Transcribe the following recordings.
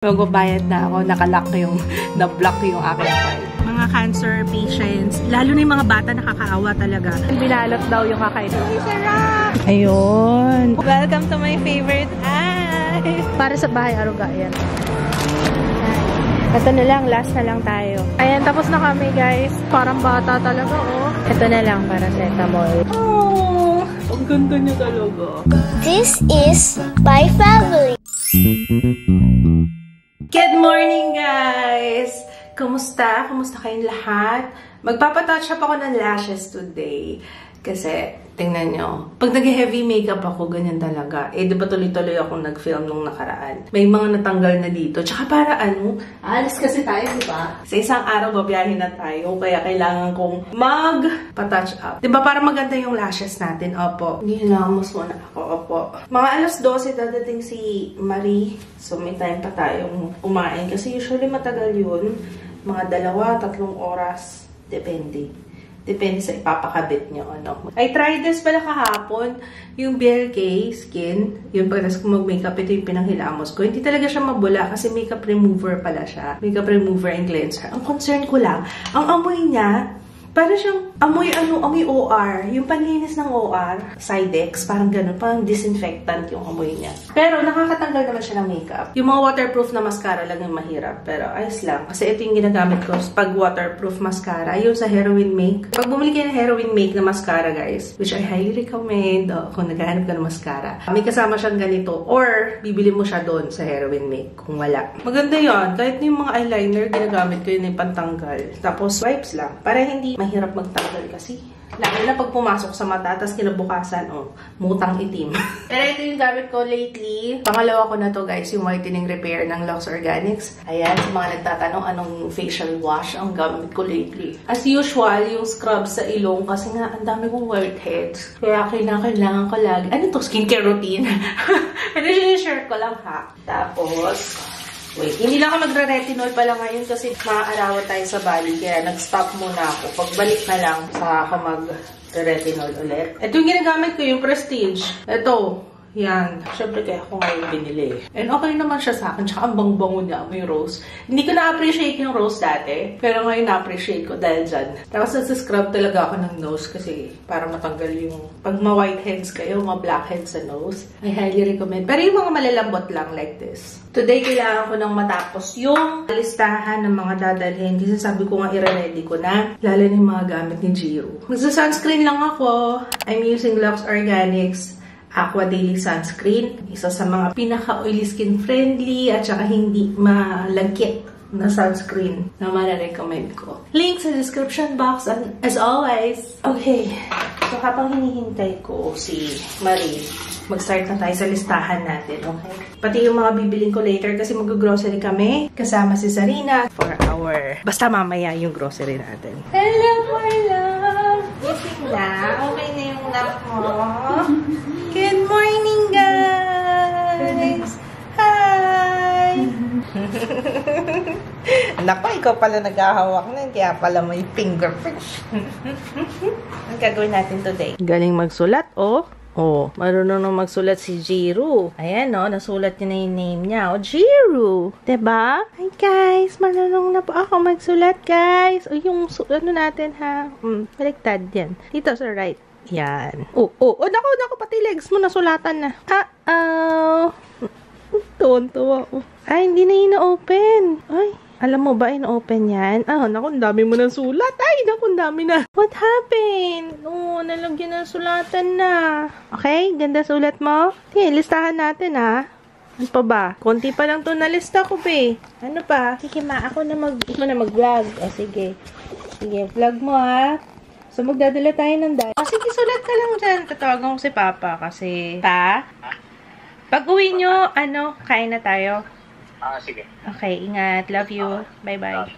Magbabayad na ako, nakalock yung, na-block yung aking file. Mga cancer patients, lalo na yung mga bata, nakakaawa talaga. Binalot daw yung kakain. Ay, sarap! Ayun! Welcome to my favorite eye! Para sa bahay Aruga, yan. Ito na lang, last na lang tayo. Ayan, tapos na kami guys. Parang bata talaga, oh. Ito na lang, paracetamol. Oh, ang ganda niya talaga. This is my family. Good morning, guys! Kumusta? Kumusta kayong lahat? Magpapatouch up ako ng lashes today. Kasi, tingnan nyo, pag nag-heavy makeup ako, ganyan talaga. Eh, di ba tuloy-tuloy akong nag-film nung nakaraan? May mga natanggal na dito. Tsaka para ano, alis kasi tayo, di ba? Sa isang araw, babiyahin na tayo. Kaya kailangan kong mag-patouch up. Di ba, para maganda yung lashes natin? Opo. Nilamos muna ako. Opo. Mga alas 12, dadating si Marie. So, may time pa tayong kumain. Kasi usually matagal yun. Mga 2-3 oras. Depende. Depende sa ipapakabit nyo. Ano. I tried this pala kahapon. Yung BLK Skin. Yung pagkas kung mag-makeup, ito yung pinanghilamos ko. Hindi talaga siya mabula kasi makeup remover pala siya. Makeup remover and cleanser. Ang concern ko lang, ang amoy niya, para siyang amoy OR. Yung panlinis ng OR, Sidex, parang ganun, parang disinfectant yung amoy niya. Pero nakakatanggal naman siya ng makeup. Yung mga waterproof na mascara lang yung mahirap. Pero ayos lang. Kasi ito yung ginagamit ko pag waterproof mascara. Yung sa Heroin Make. Pag bumili kayo ng Heroin Make na mascara, guys, which I highly recommend kung naghahanap ka ng mascara, may kasama siyang ganito. Or, bibili mo siya doon sa Heroin Make kung wala. Maganda yun. Kahit yung mga eyeliner, ginagamit ko yun yung pantanggal. Tapos, wipes lang. Para hindi mahirap magtanggal kasi. Lalo na pag pumasok sa mata, tapos kinabukasan, oh, mutang itim. Pero ito yung gamit ko lately. Pangalawa ko na to guys, yung whitening repair ng Lux Organics. Ayan, sa mga nagtatanong anong facial wash ang gamit ko lately. As usual, yung scrub sa ilong kasi nga, ang dami kong whiteheads. Kaya kailangan ko lagi. Ano to? Skincare routine. Ito yung share ko lang ha. Tapos, wait, hindi lang ako nagre-retinol pala ngayon kasi maaarawan tayo sa Bali. Kaya nag-stop muna ako. Pagbalik na lang, saka ako mag-retinol ulit. Ito yung ginagamit ko, yung Prestige. Ito, yan. Siyempre kaya ako ngayon binili. And okay naman siya sa akin. Tsaka ang bang-bango niya, may rose. Hindi ko na-appreciate yung rose dati. Pero ngayon na-appreciate ko dahil dyan. Tapos nasa-scrub talaga ako ng nose kasi para matanggal yung pag ma-whiteheads kayo, ma-blackheads sa nose. I highly recommend. Pero yung mga malalambot lang like this. Today, kailangan ko nang matapos yung listahan ng mga dadalhin. Kasi sabi ko nga, i-ready ko na. Lalo na yung mga gamit ni Jiro. Magsa-sunscreen lang ako. I'm using Lux Organics Aqua Daily Sunscreen. Isa sa mga pinaka-oily skin friendly at saka hindi malagkit na sunscreen na mara-recommend ko. Link sa description box as always. Okay. So, habang hinihintay ko si Marie, mag-start na tayo sa listahan natin, okay? Pati yung mga bibiling ko later kasi mag-grocery kami kasama si Sarina for our... Basta mamaya yung grocery natin. Hello, my love! Gising na? Okay na yung nap mo? Good morning, guys! Hi! Anak ko, ikaw pala naghahawak na. Kaya pala may fingerprints. Ang gagawin natin today? Galing magsulat, oh. Oh, marunong nang magsulat si Jiro. Ayan, oh, nasulat niya na yung name niya. Oh, Jiro. Diba? Hi, guys. Marunong na po ako magsulat, guys. O, yung, ano natin, ha? Baliktad yan. Dito sa right. Yan. Oh, naku, pati legs mo nasulatan na. Tuwan-tuwa. Ay, hindi na ina-open. Ay, alam mo ba, in-open yan? Naku, ang dami mo ng sulat. Ay, naku, ang dami na. What happened? Oh, nalagyan ng sulatan na. Okay, ganda sulat mo. Okay, listahan natin, ha. Ano pa ba? Konti pa lang to na lista ko, be. Ano pa? Sige, ako na mag-vlog. O, sige. Sige, vlog mo, ha. So, magdadala tayo ng dahil. O, sige, sulat ka lang dyan. Tatawagan ko si Papa kasi... Pa? Pag uwi nyo, kain na tayo. Sige. Okay, ingat. Love you. Bye-bye.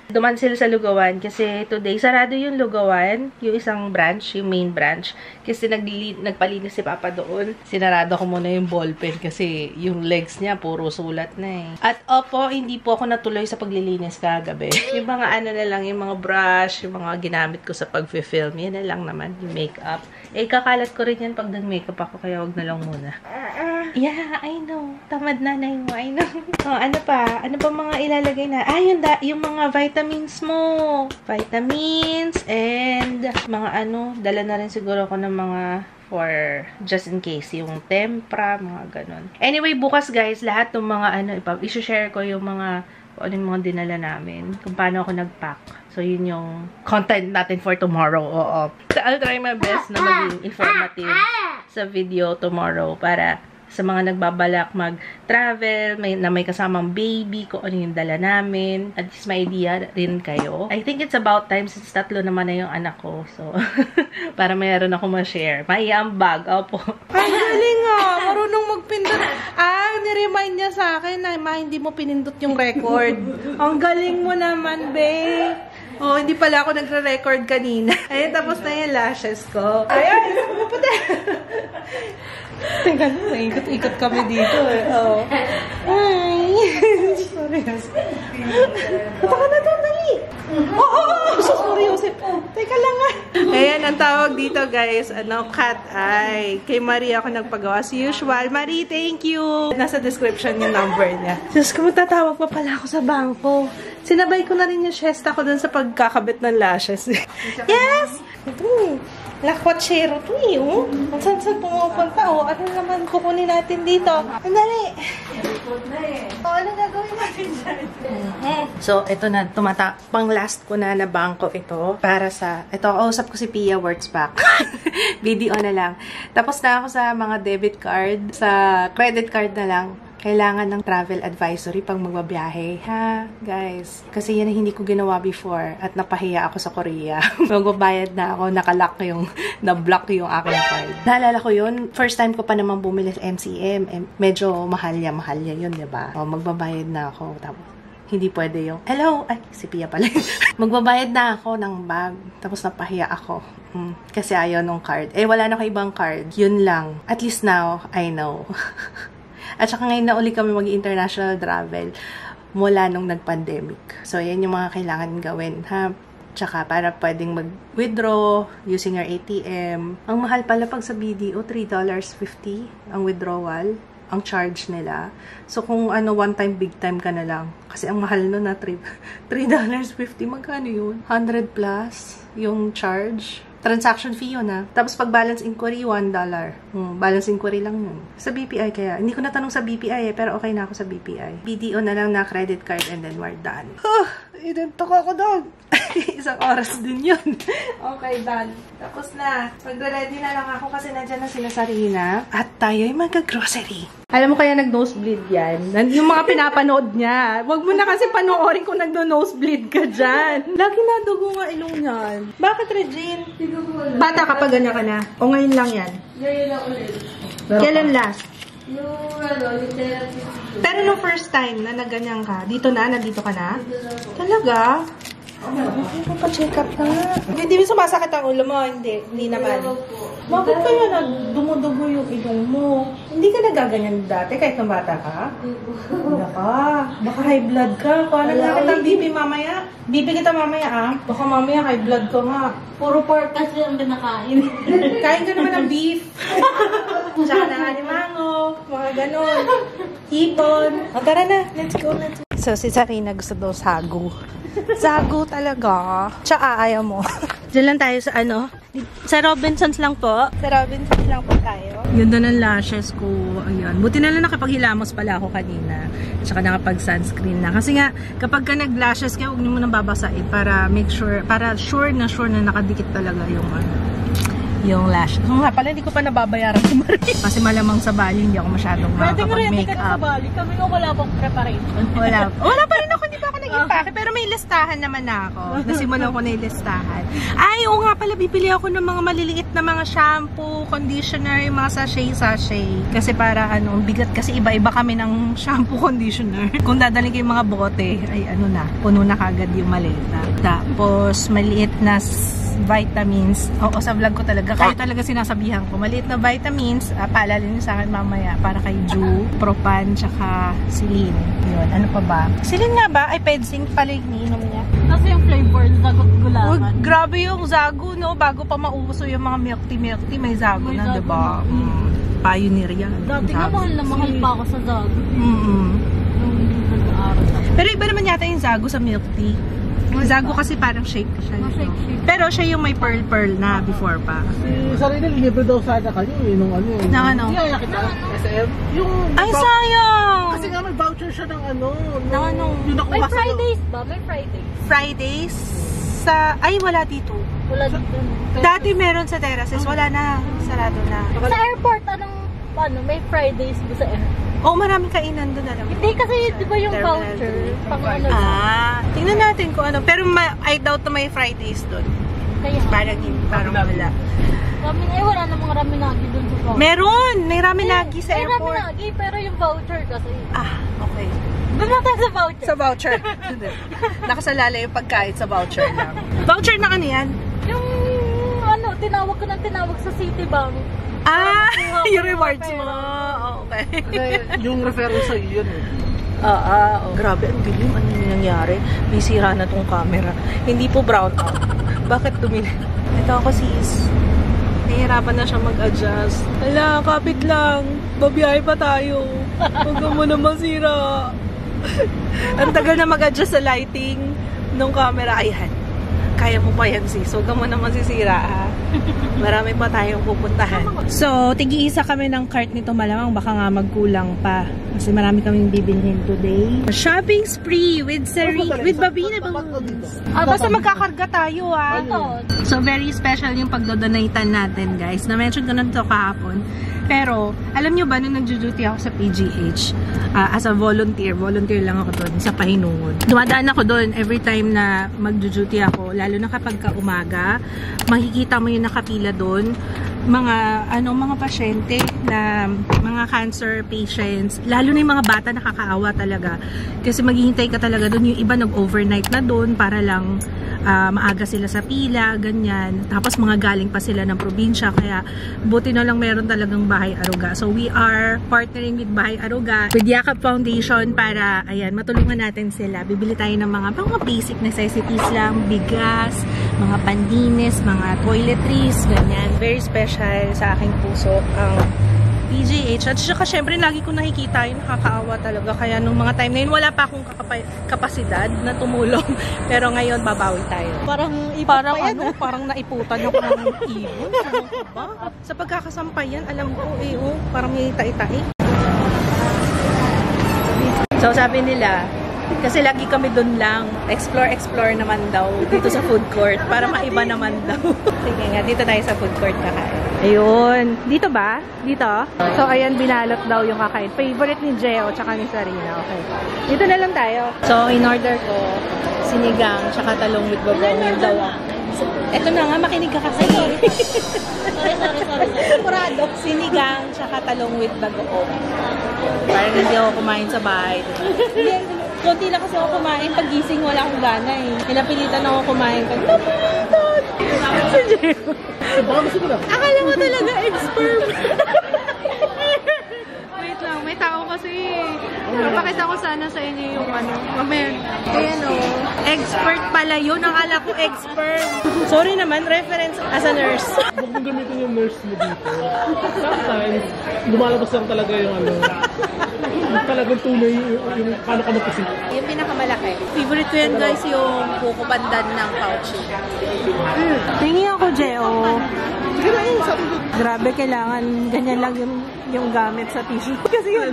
Duman sila sa Lugawan kasi today sarado yung Lugawan, yung isang branch, yung main branch. Kasi nagpalinis si Papa doon. Sinarado ko muna yung ballpen kasi yung legs niya puro sulat na eh. At opo, hindi po ako natuloy sa paglilinis kagabi. Yung mga ano na lang, yung mga brush, yung mga ginamit ko sa pag-film, yan na lang naman, yung makeup. Eh, kakalat ko rin yan pag nag-makeup ako, kaya wag na lang muna. Yeah, I know. Tamad nanay mo, I know. Oh, ano pa? Ano pa mga ilalagay na? Ah, yung mga vitamins mo. Vitamins and mga ano, dala na rin siguro ako ng mga for just in case, yung tempra, mga ganun. Anyway, bukas guys, lahat ng mga ano, i-share ko yung mga kung ano yung mga dinala namin, kung paano ako nag-pack. So, yun yung content natin for tomorrow. Oo. So, I'll try my best na maging informative sa video tomorrow para sa mga nagbabalak mag-travel, na may kasamang baby, kung ano yung dala namin. At least may idea rin kayo. I think it's about time since 3 naman na yung anak ko. So, para mayroon ako ma-share. Maiambag. Opo. Ay, galing ah. Marunong magpindot. Ah, niremind niya sa akin na hindi mo pinindot yung record. Ang galing mo naman, babe. Oh, hindi pala ako nagre-record kanina. Ayun, tapos na yung lashes ko. Ayun, pupunta. Tingnan mo, ikot-ikot kami dito eh. Oh. Hi! Sorry, Joseph. Punta ka na doon, dali! Sorry, Joseph. Teka lang nga. Ayan, ang tawag dito, guys, cat eye. Kay Marie ako nagpagawa. As usual. Marie, thank you! Nasa description yung number niya. Diyos ko, matatawag pa pala ako sa bangko. Sinabay ko na rin yung siesta ko dun sa pagkakabit ng lashes. Yes! Lakwachero to eh, oh. Saan pumupunta, oh. Ano naman kukunin natin dito? Andali. Oh, ano gagawin natin dyan? So, ito na. Pang last ko na bangko ito. Para sa, ito, kausap ko si Pia Words back. Video na lang. Tapos na ako sa mga debit card. Sa credit card na lang. Kailangan ng travel advisory pag magbabiyahe, ha, guys? Kasi yan hindi ko ginawa before at napahiya ako sa Korea. Magbabayad na ako, na-block yung aking card. Naalala ko yun, first time ko pa naman bumili sa MCM. Medyo mahal yun, diba? O, magbabayad na ako. Tapos, hindi pwede yung, hello! Ay, si Pia pala. Magbabayad na ako ng bag. Tapos napahiya ako. Kasi ayaw nung card. Eh, wala na ko ibang card. Yun lang. At least now, I know. At saka ngayon na uli kami mag-international travel mula nung nag-pandemic. So, yan yung mga kailangan gawin, ha? Tsaka para pwedeng mag-withdraw using your ATM. Ang mahal pala pag sa BDO, $3.50 ang withdrawal, ang charge nila. So, kung one time, big time ka na lang. Kasi ang mahal nun na $3.50. Magkano yun? 100 plus yung charge. Transaction fee yun, ha? Tapos pag balance inquiry, $1. Balance inquiry lang yun. Sa BPI kaya. Hindi ko natanong sa BPI pero okay na ako sa BPI. BDO na lang na credit card and then we're done. Identok ako doon. Isang oras din yun. Okay, done. Tapos na. Magre-ready na lang ako kasi nandyan na sila Sarina. At tayo'y mag-grocery. Alam mo kaya nag-nosebleed yan? Yung mga pinapanood niya. Huwag mo na kasi panoorin kung nag-nosebleed ka dyan. Lagi na dugo nga ilong yan. Bakit, Regine? Bata kapag ganyan ka na? O ngayon lang yan? Ngayon lang ulit. Kailan last? Yung therapy. Pero nung first time na nagganyan ka, nandito ka na? Talaga? Okay, pa-check up na. Hindi mo sumasakit ang ulo mo? Hindi naman. Bakit kaya dumudugo yung ilong mo? Hindi ka nagaganyan dati kahit nung bata ka? Baka high blood ka. Paano na kita BP mamaya? BP kita mamaya, ah? Baka mamaya high blood ka nga. Puro pork kasi ang pinakain. Kain ka naman ng beef. Tsaka na alimango. Mga ganon. Hipon. O tara na. Let's go. So, si Sarina gusto daw sagu. Sagu talaga. Tsaka ayaw mo. Diyan lang tayo sa sa Robinsons lang po. Sa Robinsons lang po tayo. Ganda ng lashes ko. Ayan. Buti na lang nakapaghilamos pala ako kanina. Tsaka nakapag-sunscreen na. Kasi nga, kapag ka nag-lashes kayo, huwag nyo muna babasain para make sure, para sure na nakadikit talaga yung lash. Kung nga pala, hindi ko pa nababayaran si Marie. Kasi malamang sa Bali, hindi ako masyadong makakapag-make up. Bali. Kami nung wala pang preparation. Wala pa rin ako, hindi pa ako nag-impake. Pero may listahan naman na ako. Nasimulan ko na yung listahan. Ay, oo nga pala, bibili ako ng mga maliliit na mga shampoo, conditioner, yung mga sachet. Kasi para bigat kasi iba-iba kami ng shampoo, conditioner. Kung dadalhin ko yung mga bote, ay puno na kagad yung maleta. Tapos, maliit na vitamins. Oo, sa vlog ko talaga. Kayo talaga sinasabihan ko. Maliit na vitamins. Paalalin niyo sa akin mamaya. Para kay Ju, Propan, tsaka Celine. Yun. Ano pa ba? Celine nga ba? Ay, Pedsing pala yung iniinom niya. Kasi yung flavor, zagot gulaman. Grabe yung zagu, no? Bago pa mauso yung mga milk tea, may zagu na, diba? pioneer yan. Dati nga mahal na mahal pa ako sa Zago. Mm-mm. Nung nag-aaral ako. Pero iba naman yata yung Zago sa milk tea. Yung Zago kasi parang shake siya. Shake. Pero siya yung may pearl na before pa. Si Sarina, libre daw sana kayo nung ano eh. Na ano? Hindi kaya kita, SM. Yung... Ay, sayang! Kasi nga may voucher siya ng ano. Ng ano? Yung May nakuha sa... Fridays ba? May Fridays. Fridays sa... Ay, wala dito. Wala dito. Dati meron sa terraces, wala na. Sarado na. Sa airport, may Fridays ba sa airport? Oh, maraming kainan doon, alam mo. Hindi kasi, di ba yung Terminal voucher? three. Pang ano Tingnan natin kung ano. Pero I doubt na may Fridays doon. Kaya, Parang wala. wala namang raminagi dun sa voucher. Meron! May raminagi sa May airport. raminagi, pero yung voucher kasi. Okay. Doon na tayo sa voucher. Sa voucher. Nakasalala yung pagkain sa voucher lang. Voucher na ano yan? Yung, tinawag ko ng tinawag sa Citibank. Yung rewards mo. Okay. Kasi yung referral sa iyo yun eh. Grabe, ang dilim. Ano yung nangyari? May sira na tong camera. Hindi po brown out. Bakit tumili? Ito ako sis. Nahihirapan na siya mag-adjust. Hala, kapit lang. Babiyahe pa tayo. Huwag mo na masira. Ang tagal na mag-adjust sa lighting ng camera. Ayan. Kaya mo pa yan sis. Huwag mo na masisira ha. Marami pa tayong pupuntahan. So, tig-iisa kami ng cart nito malamang. Baka nga magkulang pa. Kasi marami kaming bibilhin today. Shopping spree with Babina Balloons. Basta magkakarga tayo ha. So, very special yung pagdodonatan natin guys. Na-mention ko na ito kahapon. Pero, alam nyo ba, nung nag-duty ako sa PGH, as a volunteer lang ako doon sa Pahinungon. Dumadaan ako doon every time na mag-duty ako, lalo na kapag umaga, makikita mo yung nakapila doon, mga pasyente na mga cancer patients, lalo na yung mga bata nakakaawa talaga. Kasi maghihintay ka talaga doon, yung iba nag-overnight na doon para lang maaga sila sa pila, ganyan. Tapos mga galing pa sila ng probinsya, kaya buti na lang meron talagang Bahay Aruga. So we are partnering with Bahay Aruga, with Yakap Foundation para, ayan, matulungan natin sila. Bibili tayo ng mga basic necessities lang, bigas, mga pandinis, mga toiletries, ganyan. Very special sa aking puso ang PGH. At saka syempre lagi ko nakikita yun, nakakaawa talaga. Kaya nung mga time na yun, wala pa akong kapasidad na tumulong. Pero ngayon, babawi tayo. Parang Parang naiputan ako ng ibon. Ba? Sa pagkakasampayan, alam ko, parang may tai-tai. So sabi nila, kasi lagi kami doon lang. Explore naman daw dito sa food court para maiba naman daw. Sige nga, dito tayo sa food court kakain. Ayun. Dito ba? Dito? So, ayan, binalot daw yung kakain. Favorite ni Geo, tsaka ni Sarina. Okay. Dito na lang tayo. So, in order ko, sinigang, tsaka talong with bagoong yung daw. Ito na nga, makinig ka kasi. Sorry. Kurado. Sinigang, tsaka talong with bagoong. Parang hindi ako kumain sa bahay. Konti lang kasi ako kumain. Pag gising, wala akong gana eh. Pinapilitan ako kumain. Si Gio. Akala mo talaga expert. Wait lang, may tao kasi. Papakita ko sana sa inyo yung ayan o. Expert pala yun. Akala ko expert. Sorry naman, reference as a nurse. Huwag mong gamitin yung nurse mo dito. Sometimes, lumalabas lang talaga yung talagang tunay yung paano ka magkasip. Yung pinakamalaki. Favorite ko yan guys, yung buko pandan ng pouchy. Tingin ako, Geo. Grabe, kailangan ganyan lang yung gamit sa tissue. Kasi yun,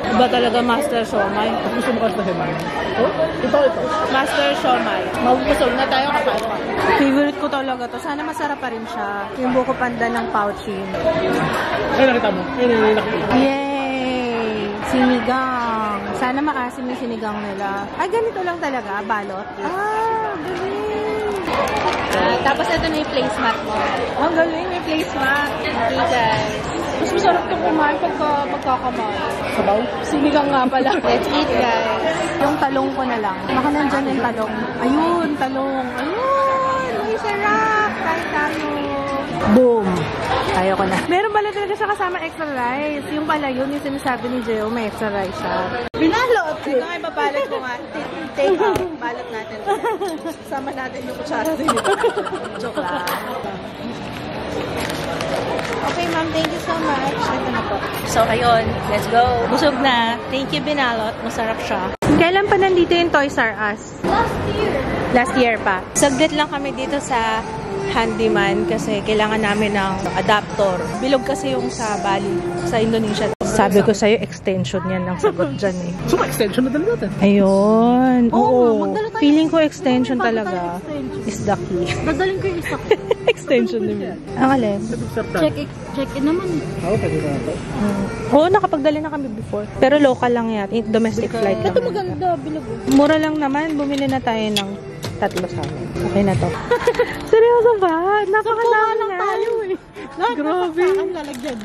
Iba talaga Master Siomai. Gusto mo kasi na hemay? Ito. Master Siomai. Mabubusog na tayo kapag. Favorite ko talaga to. Sana masarap pa rin siya. Yung buko pandan ng pouchy. Ay, nakita mo. Ay, nakita. Yay! Sinigang. Sana maasim yung sinigang nila. Ay, ganito lang talaga. Balot. Galing. Tapos ito na yung placemat mo. Ang galing. May placemat. Okay, guys. Mas masarap itong kumain pagkakamay. Sabaw? Sinigang nga pala. Let's eat, guys. Yung talong ko na lang. Baka nandyan yung talong. Ayun, talong. Ayun! May sarap! Kain tayo. Boom! Ayaw ko na. Meron pala talaga siya kasama extra rice. Yung pala yun, yung sinasabi ni Geo, may extra rice siya. Binalot! Ito nga, ibabalot ko nga. Take out. Balot natin. Sama natin yung kutsara dito. Joke lang. Okay, ma'am. Thank you so much. Ito na po. So, ayun. Let's go. Busog na. Thank you, Binalot. Masarap siya. Kailan pa nandito yung Toys R Us? Last year pa. Saglit lang kami dito sa handyman kasi kailangan namin ng adapter. Bilog kasi yung sa Bali, sa Indonesia. Sabi ko sa'yo, extension yan ng sagot dyan eh. So, extension na dala natin. Ayun. Oo. magdala tayo. Feeling ko extension Bago tayo talaga extension. is the key. Dadalhin ko yung isa. Extension din. Ang alin? Check in naman. Oo, pwede na ito. Oo, nakapagdala na kami before. Pero local lang yan. Domestic flight lang. Ito maganda. Bilog. Mura lang naman. Bumili na tayo ng 3 sa amin. Okay na to. Seryoso ba? Napakadami lang na. tayo eh. Grabe. Lalagyan.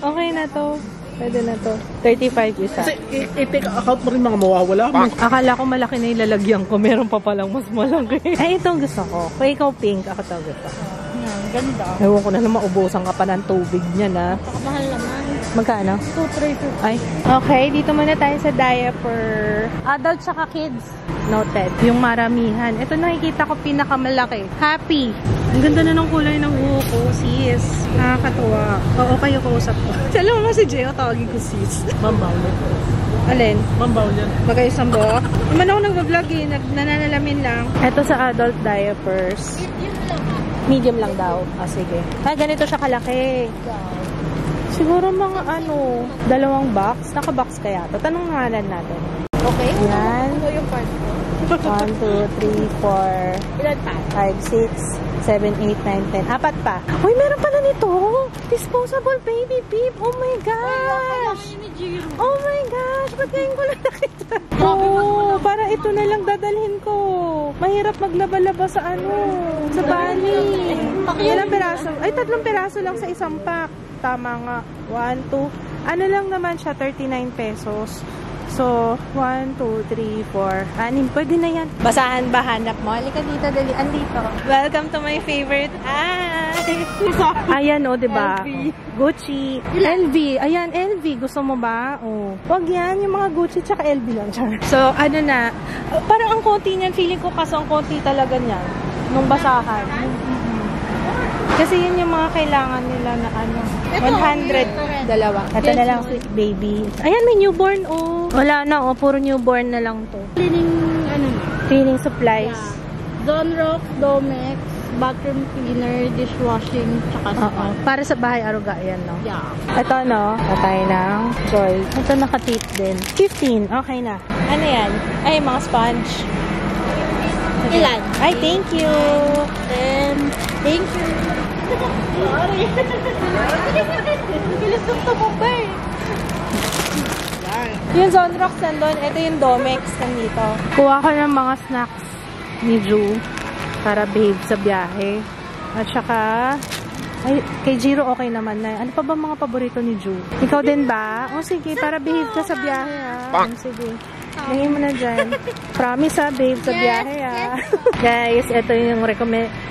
Okay na to. Pwede na to. 35 isa. Kasi, i-take account mo rin mga mawawala mo. Akala ko malaki na yung lalagyan ko. Meron pa palang mas malaki. Ay, ito gusto ko. Kung ikaw pink, ako to gusto ko. Ganda. Ewan ko na naman, ubusan ka pa ng tubig niya na. Mahal naman. Magkano? 2, 3, 2. Ay. Okay, dito muna tayo sa diaper. Adult tsaka kids. Noted. Yung maramihan. Ito nakikita ko pinakamalaki. Happy. Ang ganda na ng kulay ng buho ko, sis. Nakakatuwa. Oo, kayo kausap ko. Alam mo si Gio, tawagin ko sis. Mambaw yan. Alin? Mambaw yan. Magayosang buhok? Naman ako nag-vlog eh. Nananalamin lang. Ito sa adult diapers. Medium lang daw. Ah, sige. Ah, ganito siya kalaki. Siguro mga 2 box. Naka-box kaya to. Tanong ngalan natin. Okay? Yan. Ito yung part ko. 1, 2, 3, 4, Ilan pa? 5, 6, 7, 8, 9, 10. 4 pa. Uy, meron pala nito. Disposable baby beep. Oh my gosh. Oh my gosh. Ba't ngayon ko lang nakita? Oh, para ito na lang dadalhin ko. Mahirap maglaba-laba sa sa bali. Ilang peraso? Ay, 3 peraso lang sa isang pack. Tama nga. 1, 2. Ano lang naman siya? 39 pesos. So, 1, 2, 3, 4, 6. Pwede na yan. Basahan ba? Hanap mo? Halika dito, dali. Andito. Welcome to my favorite Ayan, diba? Gucci. LV. Ayan, LV. Gusto mo ba? Oh. Wag yan. Yung mga Gucci tsaka LV lang. So, na. Parang ang konti niyan. Feeling ko kaso ang konti talaga niyan. Nung basahan. Kasi yun yung mga kailangan nila na 100 dalawa. Ito na lang sweet baby. Ayan, may newborn Wala na puro newborn na lang to. Cleaning supplies. Zonrox, Domex, bathroom cleaner, dishwashing, tsaka spa. Para sa bahay aruga yan, no? Yeah. Ito, no? Patay ng Joy. Ito naka-tip din. 15. Okay na. Ano yan? Ay, mga sponge. Ilan? Ay, thank you. Thank you. Sorry. Bilis ng tumabay. Yung Zonrox nandun. Ito yung Domex nandito. Kuha ko ng mga snacks ni Ju para behave sa biyahe. At saka, ay, kay Jiro okay naman na. Ano pa ba mga paborito ni Ju? Ikaw din ba? O sige, para behave ka sa biyahe ha. Sige. Lagay mo na dyan. Promise ha, babe, sa biyahe ha. Guys, ito yung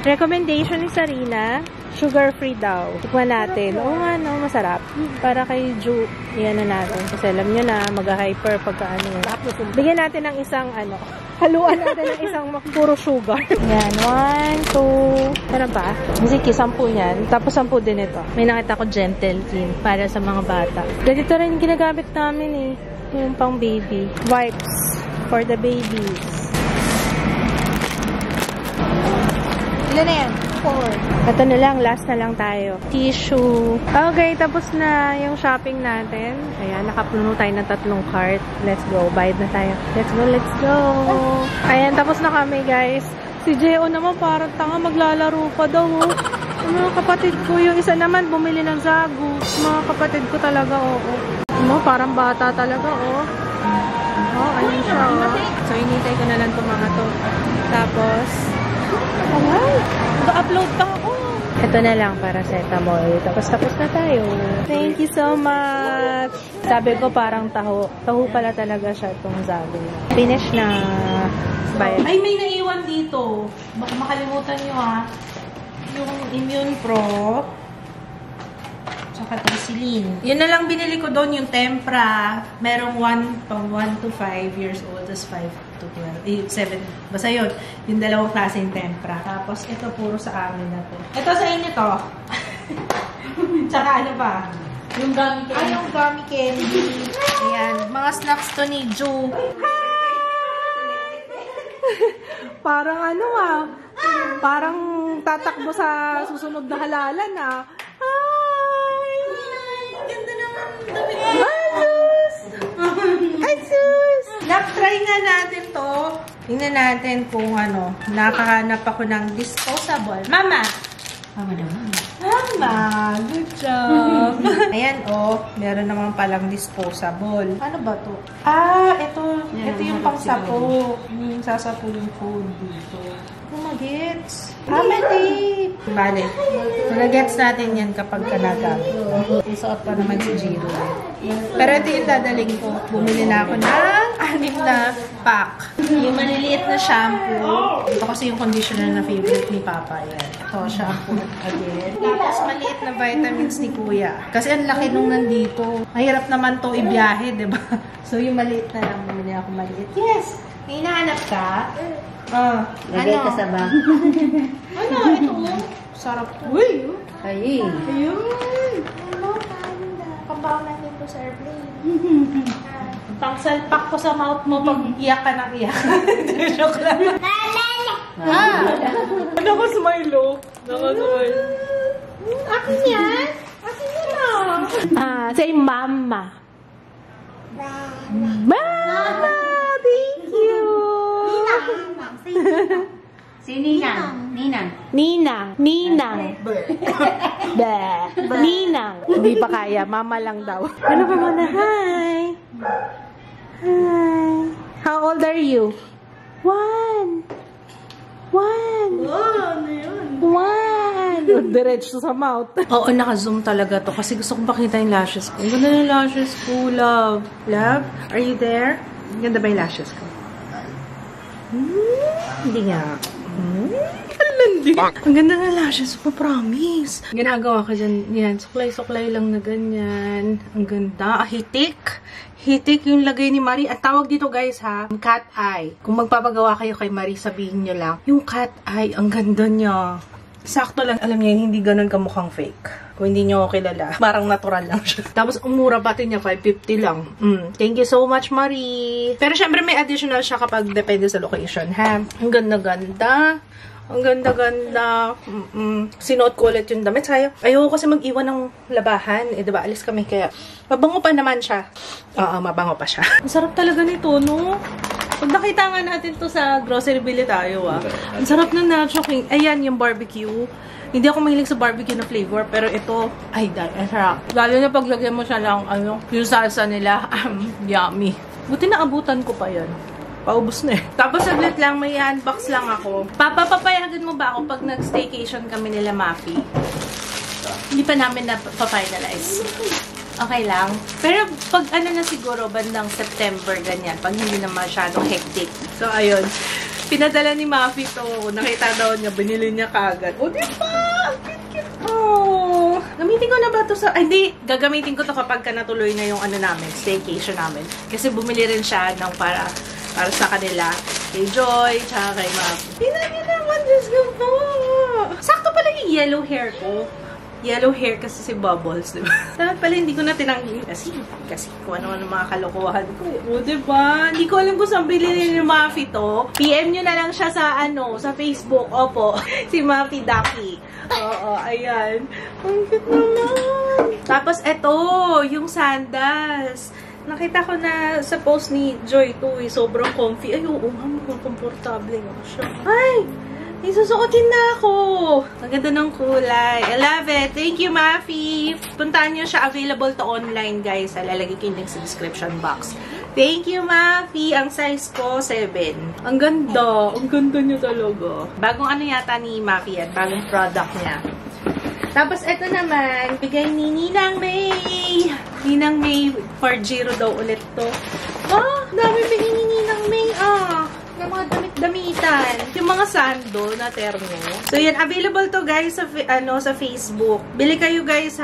recommendation ni Sarina. Sugar-free daw. Tikman natin. Oo nga, no, masarap. Para kay Ju, yan na natin. Kasi alam nyo na, mag-hyper pagka Bigyan natin ng isang haluan natin ng isang puro sugar. Yan, 1, 2. Ano ba? Sige, 10 yan. Tapos 10 din ito. May nakita ko Gentle Clean para sa mga bata. Ganito rin ginagamit namin yung pang baby. Wipes for the babies. Ilan na yan? 4. Ito na lang, last na lang tayo. Tissue. Okay, tapos na yung shopping natin. Ayan, nakapuno tayo ng 3 cart. Let's go. Bayad na tayo. Let's go, let's go. Ayan, tapos na kami, guys. Si Gio naman parang tanga, maglalaro pa daw. Yung mga kapatid ko, yung isa naman bumili ng Zagu. Mga kapatid ko talaga, parang bata talaga, ayun siya, So, initay ko na lang itong mga to. Tapos, mag-upload pa ako. Ito na lang para sa etamol. Tapos na tayo. Thank you so much. Sabi ko parang taho. Taho pala talaga siya itong Zagu. Finish na. Bye. Ay, may naiwan dito. Baka makalimutan nyo yung Immune Pro. Tsaka Trisilin. Yun na lang binili ko doon, yung Tempra. Merong 1 to 5 years old, tapos 5 to 12, 7. Basta yun, yung dalawang klaseng Tempra. Tapos ito puro sa amin na to. Ito sa inyo to. Tsaka ano ba? Yung gummy candy. Ay, yung gummy candy. Ayan, mga snacks to ni Ju. Parang ano parang tatakbo sa susunod na halalan Hi! Ganda naman damit. Hi, Sus! Hi, Sus! Try nga natin to. Tingnan natin kung nakahanap ako ng disposable. Mama! Mama naman. Mama! Good job! Ayan, meron naman palang disposable. Ano ba to? Ito yung pangsapo. Yung sasapo yung food dito. Magets. Mali. Bale. Magets natin yan kapag nagamit. Isuot pa naman si Jiro. Pero ito yung dadaling ko. Bumili na ako ng 6 na pack. Yung maliliit na shampoo. Ito kasi yung conditioner na favorite ni Papa. Yan. Ito, shampoo again. Tapos maliit na vitamins ni Kuya. Kasi ang laki nung nandito. Mahirap naman to ibiyahe, diba? So yung maliit na lang. Bumili ako maliit. Yes! May hinahanap ka? Lagay ka sa bag. Ito? Sarap to. Uy! Ay. Ayun! Pambaon natin ito sa airplane. Pangsalpak ko sa mouth mo pag iyak ka ng iyak. Joke lang. Nakasmile, Nakasmile. Akin yan? Akin yan say mama. Mama! Thank you! Si Ninang. Ninang. Ninang. Ninang. Hindi pa kaya. Mama lang daw. Ano ba muna? Hi. Hi. How old are you? 1. Diretso sa mouth. Oo, naka-zoom talaga to. Kasi gusto kong pakita yung lashes ko. Ang ganda yung lashes ko, love. Love, are you there? Ang ganda ba yung lashes ko? Hindi nga. Ang ganda na lashes ko, promise. Ginagawa ko dyan, yan, suklay-suklay lang na ganyan. Ang ganda. Hitik. Hitik yung lagay ni Marie. Ang tawag dito guys cat eye. Kung magpapagawa kayo kay Marie, sabihin nyo lang, yung cat eye, ang ganda niya. Sakto lang, alam niya, hindi ganun kamukhang fake. Kung hindi nyo kilala, parang natural lang siya. Tapos, ang mura pati niya, 550 lang. Thank you so much, Marie. Pero syempre, may additional siya kapag depende sa location, Ang ganda-ganda. Ang ganda-ganda. Sinuot ko ulit yung damit. Sayang. Ayoko kasi mag-iwan ng labahan. Diba, alis kami kaya. Mabango pa naman siya. Oo, mabango pa siya. Ang sarap talaga nito, no? Pag nakita nga natin to sa grocery bili tayo, Ang sarap ng nacho king. Ayan, yung barbecue. Hindi ako mahilig sa barbecue na flavor, pero ito, ay, ang sarap. Lalo na paglagyan mo siya ng, yung salsa nila, yummy. Buti na abutan ko pa yan. Paubos na eh. Tapos saglit lang, may unbox lang ako. Papapayagan mo ba ako pag nag-staycation kami nila, Mafi? Hindi pa namin na-finalize. Okay lang. Pero pag na siguro, bandang September, ganyan. Pag hindi na masyadong hectic. So, ayun. Pinadala ni Mafi to. Nakita daw niya, binili niya kagad. O, diba? Cute. Oh. Gamitin ko na ba to sa... Ay, hindi. Gagamitin ko to kapag natuloy na yung namin, staycation namin. Kasi bumili rin siya ng para sa kanila. Kay Joy, tsaka kay Mafi. Tingnan niyo naman, Diyos ko po. Sakto pala yung yellow hair ko. Yellow hair kasi si Bubbles, diba? Dapat pala hindi ko na tinanggi. Kasi kung ano-ano mga kalokohan ko. O, diba? Hindi ko alam kung saan bilhin ni Mafi to. PM nyo na lang siya sa, sa Facebook. Opo. Si Mafi Ducky. Oo, ayan. Ang cute naman. Tapos, eto, yung sandals. Nakita ko na sa post ni Joy to, sobrang comfy. Ay, oo nga, komportable nga siya. Ay! Isusuotin na ako. Ang ganda ng kulay. I love it. Thank you, Mafi. Puntahan nyo siya. Available to online, guys. Lalagay ko yung link sa description box. Thank you, Mafi. Ang size ko, 7. Ang ganda. Ang ganda niya talaga. Bagong yata ni Mafi yan. Bagong product niya. Tapos, ito naman. Bigay ni Ninang May. Ninang May for Jiro daw ulit to. Oh, dami bigay ni Ninang May. Yung mga damit-damitan. Yung mga sando na terno. So, yan. Available to, guys, sa, sa Facebook. Bili kayo, guys,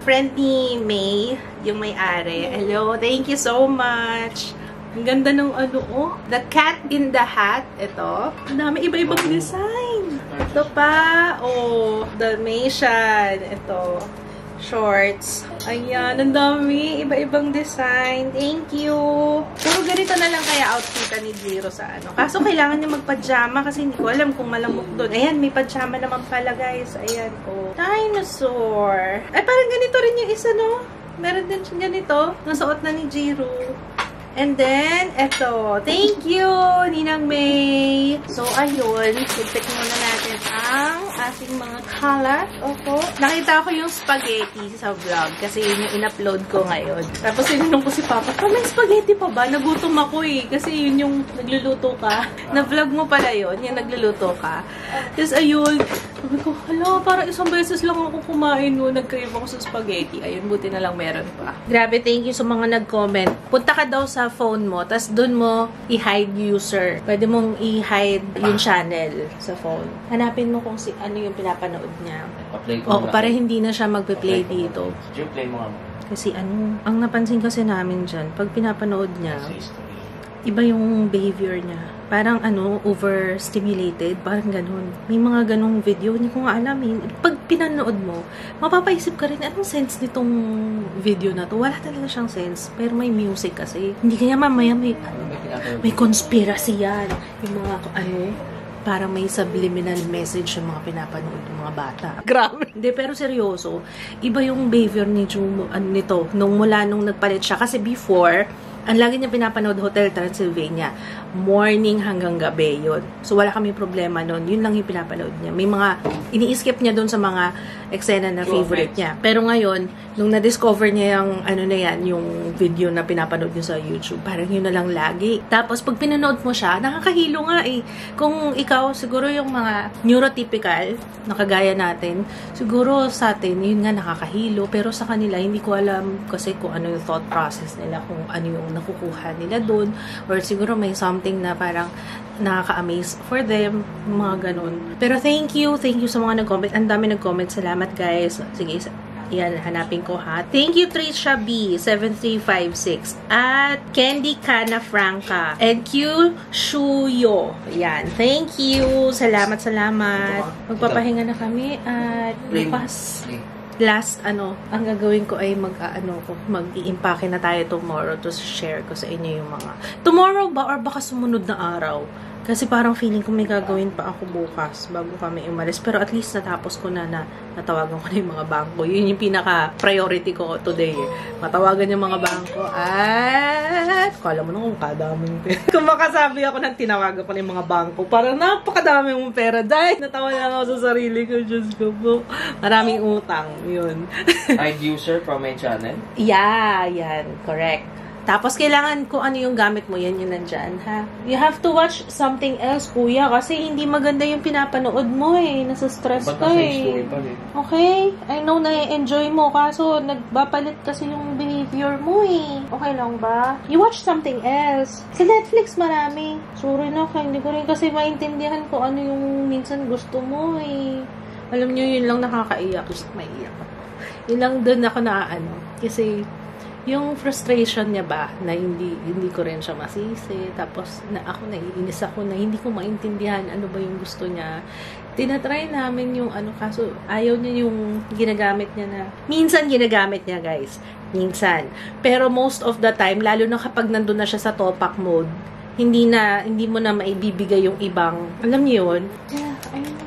friend ni May, yung may-ari. Hello. Thank you so much. Ang ganda ng The Cat in the Hat. Ito. Ang dami iba-ibang design. Ito pa. Oh, Dalmatian. Ito. Shorts. Ayan, ang dami. Iba-ibang design. Thank you. Puro ganito na lang kaya outfit ni Jiro sa ano. Kaso kailangan niya magpajama kasi hindi ko alam kung malamok doon. Ayan, may pajama naman pala, guys. Ayan, oh. Dinosaur. Ay, parang ganito rin yung isa, no? Meron din siya ganito. Nasuot na ni Jiro. And then, eto. Thank you, Ninang May. So, ayun. Tignan muna natin ang ating mga kalat. Opo. Nakita ko yung spaghetti sa vlog kasi yun yung in-upload ko ngayon. Tapos sinunong ko si Papa, may spaghetti pa ba? Nagutom ako eh. Kasi yun yung nagluluto ka. Na-vlog mo pala yun. Yung nagluluto ka. Tapos, ayun. Sabi ko, hala, parang isang beses lang ako kumain no. Nag-crave ako sa spaghetti. Ayun, buti na lang meron pa. Grabe, thank you sa mga nag-comment. Punta ka daw sa phone mo, tas dun mo i-hide user. Pwede mong i-hide yung channel sa phone. Hanapin mo kung ano yung pinapanood niya. Oo, para hindi na siya magpe-play dito. Play mo nga mo. Kasi ano, ang napansin kasi namin dyan, pag pinapanood niya, iba yung behavior niya. Parang ano, overstimulated. Parang ganun. May mga ganung video. Hindi ko nga alam eh. Pag pinanood mo, mapapaisip ka rin, anong sense nitong video na to? Wala talaga siyang sense. Pero may music kasi. Hindi kaya mamaya may conspiracy yan. Yung mga ano, parang may subliminal message yung mga pinapanood ng mga bata. Grabe. Hindi, pero seryoso. Iba yung behavior ni Jumo, nito, mula nung nagpalit siya. Kasi before, ang lagi niya pinapanood Hotel Transylvania. Morning hanggang gabi yun. So, wala kami problema nun. Yun lang yung pinapanood niya. May mga, ini-skip niya dun sa mga eksena na favorite niya. Pero ngayon, nung na-discover niya yung, ano na yan, yung video na pinapanood niya sa YouTube, parang yun na lang lagi. Tapos, pag pinanood mo siya, nakakahilo nga eh. Kung ikaw, siguro yung mga neurotypical, na kagaya natin, siguro sa atin, yun nga nakakahilo. Pero sa kanila, hindi ko alam kasi kung ano yung thought process nila, kung ano yung nakukuha nila doon, or siguro may something na parang nakaka-amaze for them, mga ganun. Pero thank you sa mga nag-comment. Ang dami nag-comment. Salamat guys. Sige, yan, hanapin ko ha. Thank you Trisha B 7356 at Candy Cana Franca and Q Shuyo. Yan, thank you. Salamat. Magpapahinga na kami at bukas. Last, ang gagawin ko ay mag-i-impake na tayo tomorrow to share ko sa inyo yung mga tomorrow ba or baka sumunod na araw. Kasi parang feeling ko may gagawin pa ako bukas bago kami umalis. Pero at least natapos ko na natawagan ko na yung mga bangko. Yun yung pinaka-priority ko today. Matawagan yung mga bangko at kala mo na kung kadaming pera. Kung makasabi ako ng tinawagan ko na yung mga bangko, parang napakadami mong pera. Dahil natawa lang ako sa sarili ko. Diyos ko po. Maraming utang. Yun. Hide user from my channel? Yeah, yan. Correct. Tapos, kailangan kung ano yung gamit mo, yan yung nandyan, ha? You have to watch something else, kuya, kasi hindi maganda yung pinapanood mo, eh. Nasa-stress ka, eh. Okay? I know na enjoy mo, kaso nagbapalit kasi yung behavior mo, eh. Okay lang ba? You watch something else. Sa Netflix, marami. Sorry na, hindi ko rin kasi maintindihan kung ano yung minsan gusto mo, eh. Alam nyo, yun lang nakakaiyak. Gusto maiiyak ako. Yun lang dun ako kasi yung frustration niya ba, na hindi ko rin siya masisi, tapos naiinis ako na hindi ko maintindihan ano ba yung gusto niya. Tinatry namin yung kaso ayaw niya yung ginagamit niya na, minsan ginagamit niya guys, minsan. Pero most of the time, lalo na kapag nandun na siya sa topak mode, hindi mo na maibibigay yung ibang, alam niyo yun? Yeah, I know.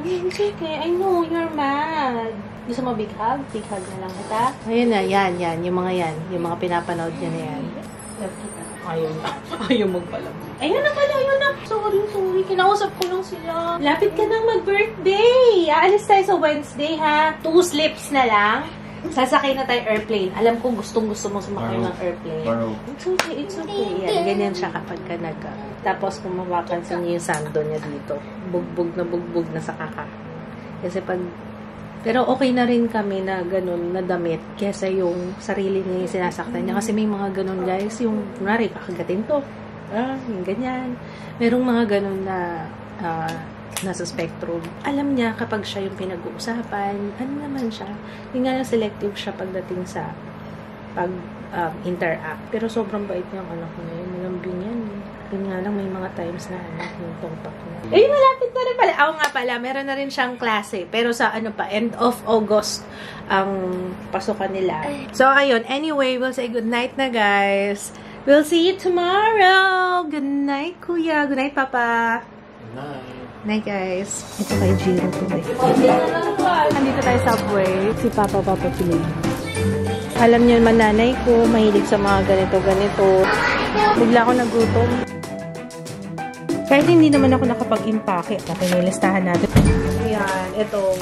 It's okay. I know, you're mad. Gusto mo big hug? Big hug na lang kita. Ayun na, yan. Yung mga yan. Yung mga pinapanood niya na yan. Ayaw magpalam. Ayun na pala, ayun na. Sorry. Kinausap ko lang sila. Lapit ka nang mag-birthday. Aalis tayo sa Wednesday, ha? 2 slips na lang. Sasakay na tayo airplane. Alam ko gustong-gusto mo sumakay ng airplane. It's okay. Yan, ganyan siya kapag ka tapos kung mapapansin niyo yung sando niya dito. Bugbog na sa kaka. Kasi pero okay na rin kami na ganun na damit kesa yung sarili niya yung sinasaktan niya. Kasi may mga ganun guys, yung kunwari kakagatin to. Yung ganyan. Merong mga ganun na nasa spectrum. Alam niya kapag siya yung pinag-uusapan, ano naman siya. Yung nga selective siya pagdating sa interact. Pero sobrang bait niya ang anak ko ngayon. Malambing yan. Yun nga lang, may mga times na yung tongpak niya. Eh, malapit na rin pala. Ako nga pala, meron na rin siyang klase. Pero sa end of August ang pasukan nila. So, ayun. Anyway, we'll say good night na, guys. We'll see you tomorrow. Good night, Kuya. Good night, Papa. Good night. Night, guys. Ito kay Jiro to. Andito tayo sa Subway. Si Papa papatuloy. Alam niyo naman, nanay ko, mahilig sa mga ganito-ganito. Bigla ako nagutom. Kahit hindi naman ako nakapag-impake. Nakinilistahan natin. Ayan, ito.